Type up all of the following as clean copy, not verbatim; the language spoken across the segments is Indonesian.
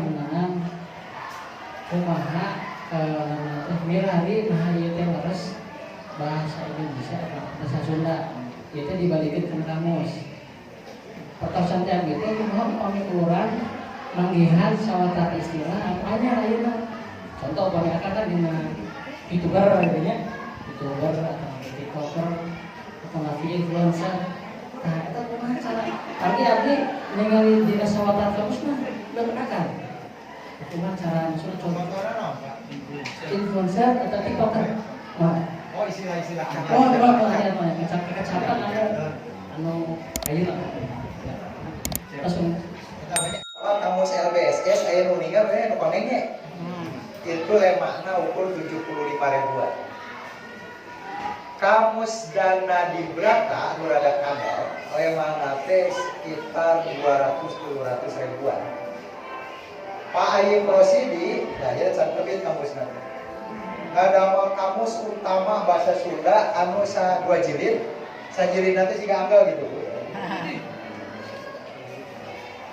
menanam kumaha mirari nah ieu teh leres bahasa Indonesia apa bahasa Sunda ieu teh dibalikeun ka kamus. Pertosan teh gitu kumaha upami urang manggihan sawatara istilah apanya ayeuna. Contoh upami akan kan dina YouTuber gitu nya. YouTuber atau TikToker atau influencer. Nah, eta kumaha cara abdi ningali dina sawatara kamus mah leureun akal. Kumaha cara maksudna contoh influencer atau TikToker. Oh istilah-istilah. Oh, aya mah kecap-kecapan anu ayeuna. Langsung kamus LBSS aya nu ninggal we nu konengnya. Itu lemahna ukur 75 ribuan. Kamus Dana di Brata nu rada kandel lemahna teh sekitar 200-300 ribuan. Pak Ayim Rosidi, nah ya cantemin kamusna. Ngadamel kamus utama bahasa Sunda anu 2 jilid, sajilid nanti siga anggal gitu.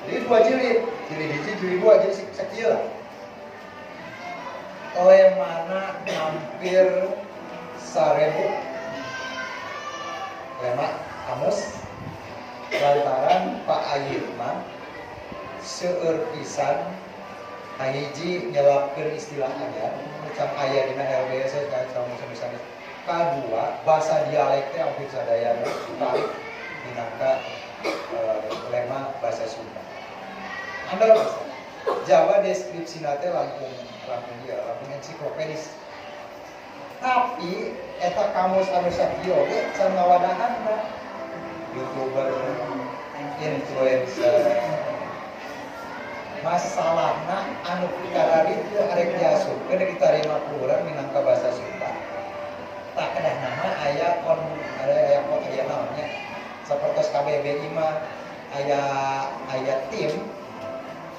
Jadi 2 jilid, jilid 1, jilid 2, jadi sekieu lah. Oleh mana hampir 1000 lema kamus lantaran Pak Ayim mah seueur pisan hiji nyelapkeun istilah anyar ucap aya dina LBS kamus misalnya. Kadua bahasa dialek teh hampir sadayana tarik minangka lema bahasa Sunda. Andal bahasa Jawa deskripsi nate langkung ensiklopedis. Tapi eta kamus anu sakieu ge can ngawadahanna YouTuber, influencer. Masalahna anu pikarari teu arek diasupkeun ditarima ku urang minangka bahasa Sunda. Tak kedah nama aya namanya sapertos KBBI mah aya tim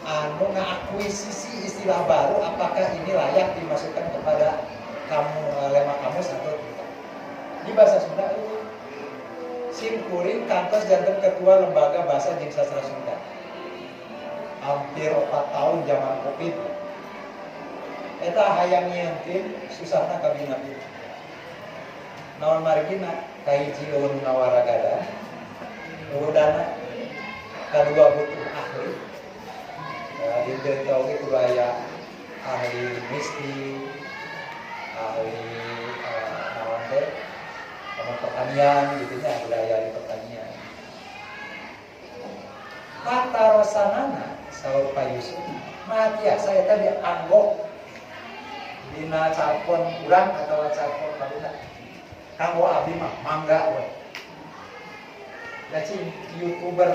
anu ngakuisisi istilah baru apakah ini layak dimasukkan kepada lema kamus atau tidak. Di bahasa Sunda itu Sim Kuring kantos janten ketua lembaga bahasa jeung sastra Sunda. Hampir 4 tahun zaman Covid. Eta hayang nyieuntkeun susahna kabina itu. Naon margina kahiji eueun ngawaragada. Udana kadua butuh ahli. Di dentau itu aya ahli mistik, ahli naon teh pertanian gitu nya budaya di pertanian. Kata rosanana saur Pak Yusuf mah tiasa eta dianggok dina calpon urang atawa calpon barudak. Kanggo abdi mah mangga we. Jadi YouTuber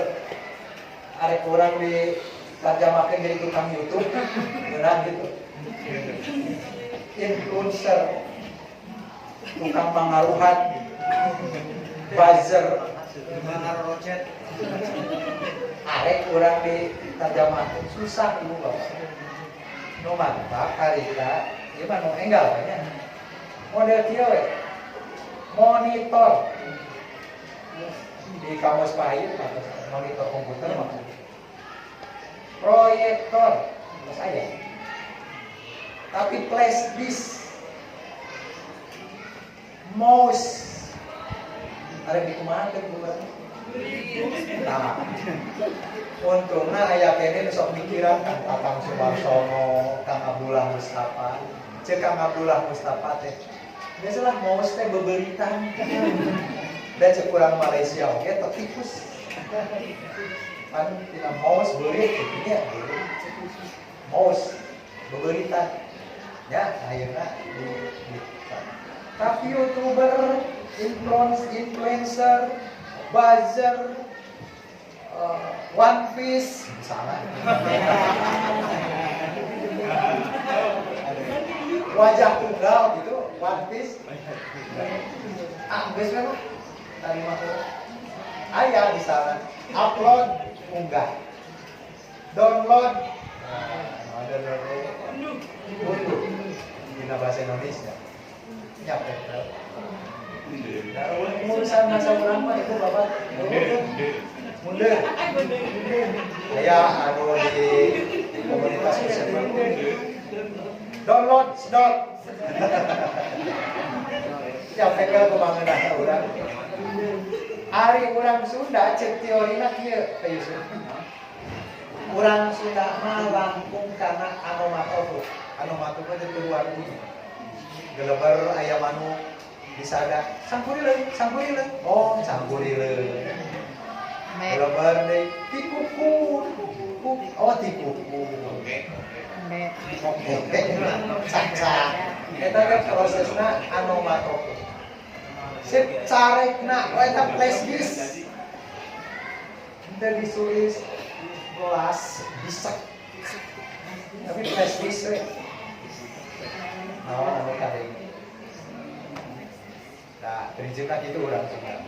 arek urang di tarjamakeun jadi tukang YouTube beneran gitu. Influencer, tukang pangaruhan, buzzer, rojet. Arek urang di tarjamakeun susah ibu bapak. Nu mantap harita, ieu mah nu enggal nya. Model kieu we. Monitor di kamus pahit monitor komputer maksudnya. Proyektor saya tapi flash disk mouse ada di kumaha teh nah untungna aya kene sok mikiran Kang Tatang Sumarsono, Kang Abdullah Mustafa. Cek Kang Abdullah Mustafa teh biasalah mouse teh beberitan dan cek kurang Malaysia oke tertikus kan tidak mouse beurit gitu nya mouse beberitan ya ayeuna di tapi YouTuber, influencer, buzzer, One Piece misalnya wajah tunggal gitu One Piece geus mah tadi mah aya di sana upload unggah download untuk dina bahasa Indonesia nyampe urusan masa urang mah itu bapak mundur aya anu di komunitas dot. Nyampaikan kebangunan orang. Ari orang Sunda cek teorina kieu Yusuf. Orang Sunda mah langkung karena anomatopus. Anomatopus itu keluar bunyi. Gelebar ayam anu disada sangkurileun. Oh, sangkurileun. Gelebar deui tikukun. Oh, tikukun. Oke. Cacak. Eta teh prosesna anomatopus. Sip carekna eta flashdisk. Teu disulis gelas bisek. Tapi flashdisk we. Naon anu karing. Nah, prinsipna kitu urang Sunda.